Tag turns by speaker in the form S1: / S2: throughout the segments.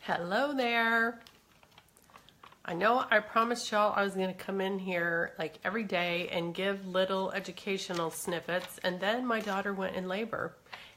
S1: Hello there. I know I promised y'all I was going to come in here like every day and give little educational snippets, and then my daughter went in labor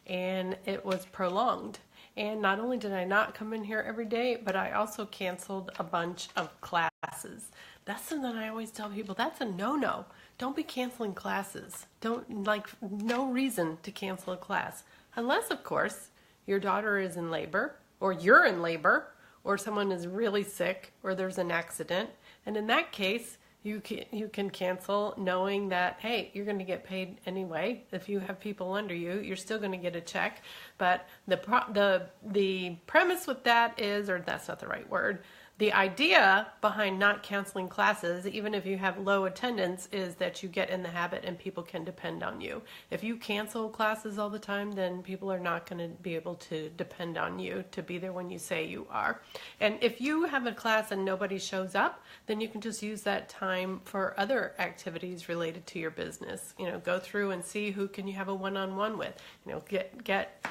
S1: and it was prolonged. And not only did I not come in here every day, but I also canceled a bunch of classes. That's something I always tell people, that's a no-no. Don't be canceling classes. No reason to cancel a class. Unless, of course, your daughter is in labor, or you're in labor, or someone is really sick, or there's an accident. And in that case, you can cancel knowing that, hey, you're going to get paid anyway. If you have people under you, you're still going to get a check. But the premise with that is, or that's not the right word, the idea behind not canceling classes, even if you have low attendance, is that you get in the habit and people can depend on you. If you cancel classes all the time, then people are not going to be able to depend on you to be there when you say you are. And if you have a class and nobody shows up, then you can just use that time for other activities related to your business. You know, go through and see who can you have a one-on-one with. You know, get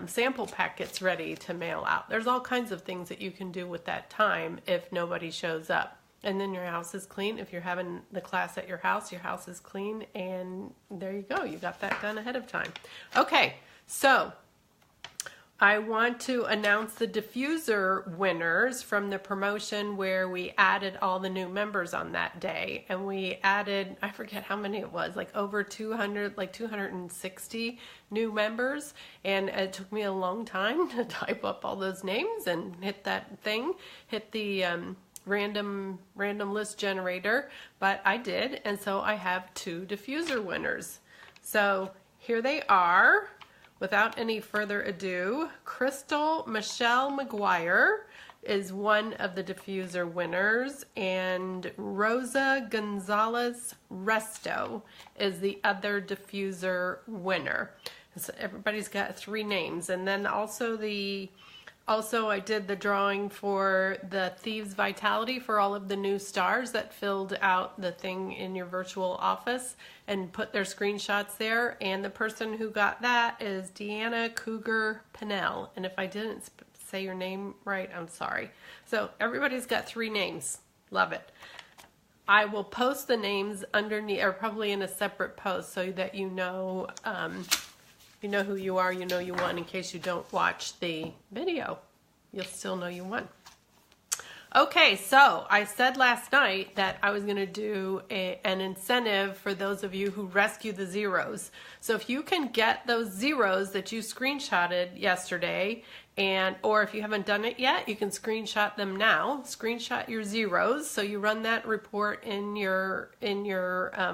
S1: sample packets ready to mail out. There's all kinds of things that you can do with that time if nobody shows up. And then your house is clean. If you're having the class at your house is clean, and there you go. You got that done ahead of time. Okay, so I want to announce the diffuser winners from the promotion where we added all the new members on that day. And we added, I forget how many it was, like over 200, like 260 new members. And it took me a long time to type up all those names and hit that thing, hit the random list generator, but I did. And so I have 2 diffuser winners. So here they are. Without any further ado, Crystal Michelle McGuire is one of the diffuser winners, and Rosa Gonzalez Resto is the other diffuser winner. So everybody's got 3 names. And then also I did the drawing for the Thieves Vitality for all of the new stars that filled out the thing in your virtual office and put their screenshots there. And the person who got that is Deanna Cougar Pinnell. And if I didn't say your name right, I'm sorry. So everybody's got 3 names. Love it. I will post the names underneath, or probably in a separate post, so that you know who you are, you know you won. In case you don't watch the video, you'll still know you won. Okay, so I said last night that I was going to do an incentive for those of you who rescue the zeros. So if you can get those zeros that you screenshotted yesterday, or if you haven't done it yet, you can screenshot them now. Screenshot your zeros, so you run that report in your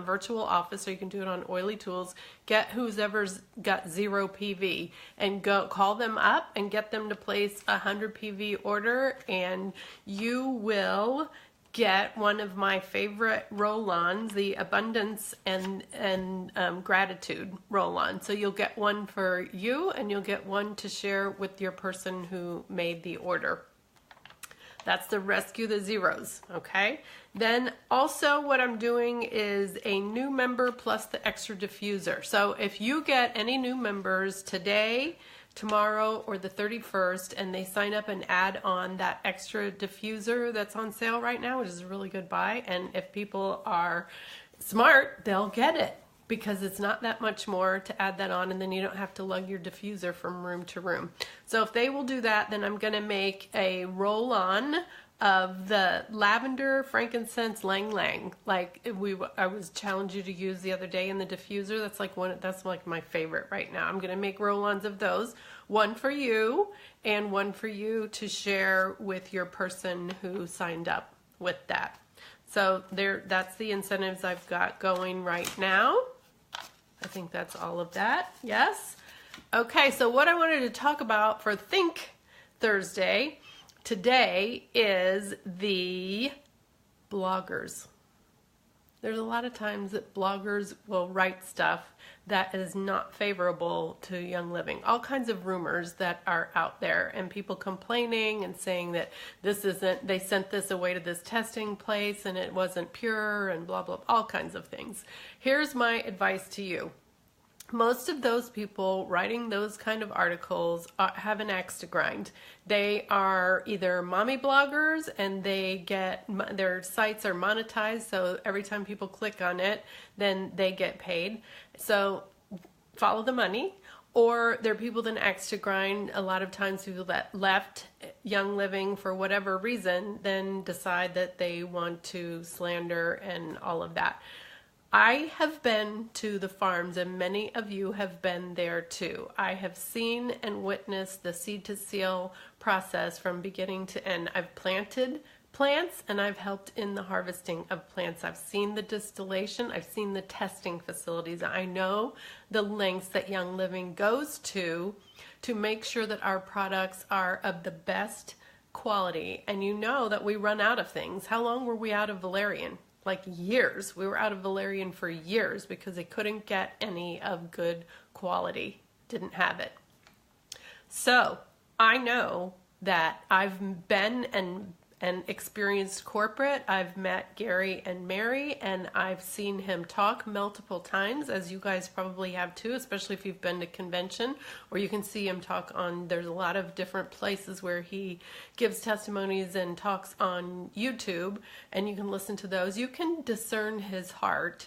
S1: virtual office, or you can do it on Oily Tools. Get whoever's got 0 PV and go call them up and get them to place a 100 PV order, and you will get one of my favorite roll-ons, the Abundance and Gratitude roll-on. So you'll get one for you, and you'll get one to share with your person who made the order. That's the Rescue the Zeros, okay? Then also what I'm doing is a new member plus the extra diffuser. So if you get any new members today, tomorrow, or the 31st, and they sign up and add on that extra diffuser that's on sale right now, which is a really good buy, and if people are smart, they'll get it, because it's not that much more to add that on, and then you don't have to lug your diffuser from room to room. So if they will do that, then I'm going to make a roll-on of the lavender, frankincense, lang lang, like I was challenged you to use the other day in the diffuser. That's like my favorite right now. I'm going to make roll-ons of those, one for you and one for you to share with your person who signed up with that. So that's the incentives I've got going right now. I think that's all of that. Yes. Okay, so what I wanted to talk about for Think Thursday today is the bloggers. There's a lot of times that bloggers will write stuff that is not favorable to Young Living. All kinds of rumors that are out there, and people complaining and saying that they sent this away to this testing place and it wasn't pure, and blah, blah, all kinds of things. Here's my advice to you. most of those people writing those kind of articles have an axe to grind. They are either mommy bloggers and they get, their sites are monetized, so every time people click on it, then they get paid. So follow the money. Or they're people with an axe to grind. A lot of times people that left Young Living for whatever reason then decide that they want to slander and all of that. I have been to the farms, and many of you have been there too. I have seen and witnessed the seed to seal process from beginning to end. I've planted plants and I've helped in the harvesting of plants. I've seen the distillation, I've seen the testing facilities. I know the lengths that Young Living goes to make sure that our products are of the best quality. And you know that we run out of things. How long were we out of valerian? Like years. We were out of valerian for years because they couldn't get any of good quality. Didn't have it. So I know that I've been and experienced corporate. I've met Gary and Mary, and I've seen him talk multiple times, as you guys probably have too, especially if you've been to convention, or you can see him talk on, there's a lot of different places where he gives testimonies and talks on YouTube, and you can listen to those. You can discern his heart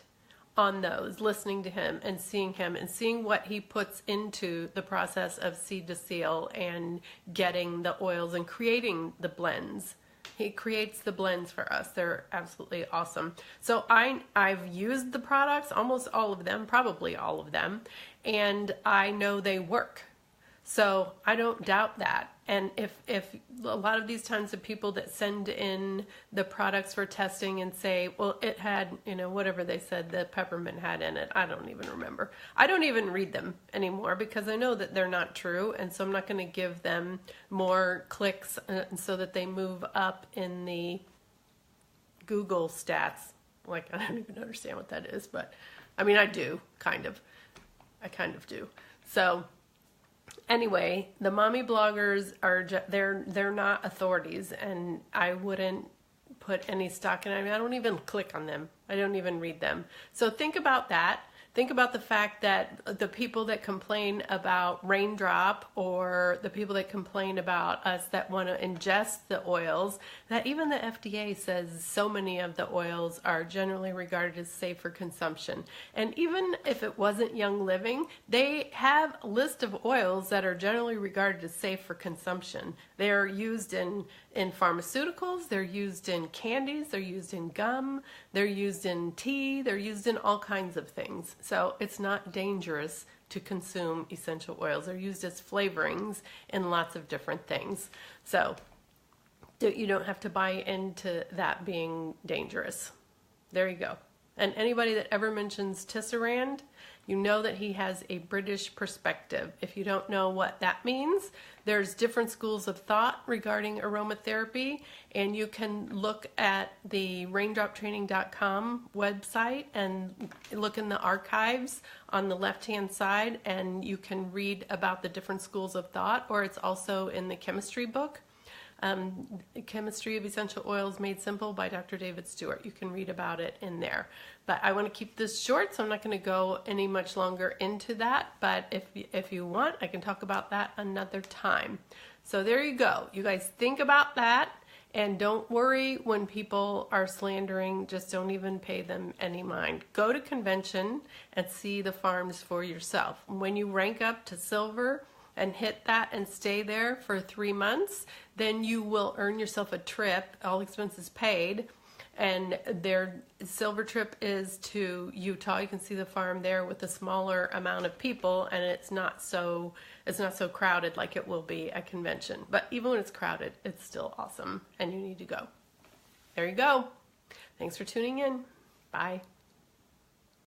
S1: on those, listening to him and seeing what he puts into the process of seed to seal and getting the oils and creating the blends. He creates the blends for us. They're absolutely awesome. So I've used the products, almost all of them, probably all of them, and I know they work. So I don't doubt that. And if a lot of these times the people that send in the products for testing and say, well, it had, whatever they said the peppermint had in it, I don't even remember. I don't even read them anymore because I know that they're not true. And so I'm not going to give them more clicks so that they move up in the Google stats. Like, I don't even understand what that is, but I mean, I do, kind of. I kind of do. So anyway, the mommy bloggers are they're not authorities, and I wouldn't put any stock in. I mean, I don't even click on them. I don't even read them. So think about that. Think about the fact that the people that complain about Raindrop, or the people that complain about us that want to ingest the oils, that even the FDA says so many of the oils are generally regarded as safe for consumption. And even if it wasn't Young Living, they have a list of oils that are generally regarded as safe for consumption. They're used in pharmaceuticals, they're used in candies, they're used in gum, they're used in tea, they're used in all kinds of things. So it's not dangerous to consume essential oils. They're used as flavorings in lots of different things. So you don't have to buy into that being dangerous. There you go. And anybody that ever mentions Tisserand, you know that he has a British perspective. If you don't know what that means, there's different schools of thought regarding aromatherapy, and you can look at the raindroptraining.com website and look in the archives on the left-hand side, and you can read about the different schools of thought, or it's also in the chemistry book. Chemistry of Essential Oils Made Simple by Dr. David Stewart. You can read about it in there. But I want to keep this short, so I'm not going to go any much longer into that. But if you want, I can talk about that another time. So there you go. You guys think about that, and don't worry when people are slandering. Just don't even pay them any mind. Go to convention and see the farms for yourself. When you rank up to silver and hit that and stay there for 3 months, then you will earn yourself a trip, all expenses paid, and their silver trip is to Utah. You can see the farm there with a smaller amount of people, and it's not so crowded like it will be at convention. But even when it's crowded, it's still awesome, and you need to go. There you go. Thanks for tuning in. Bye.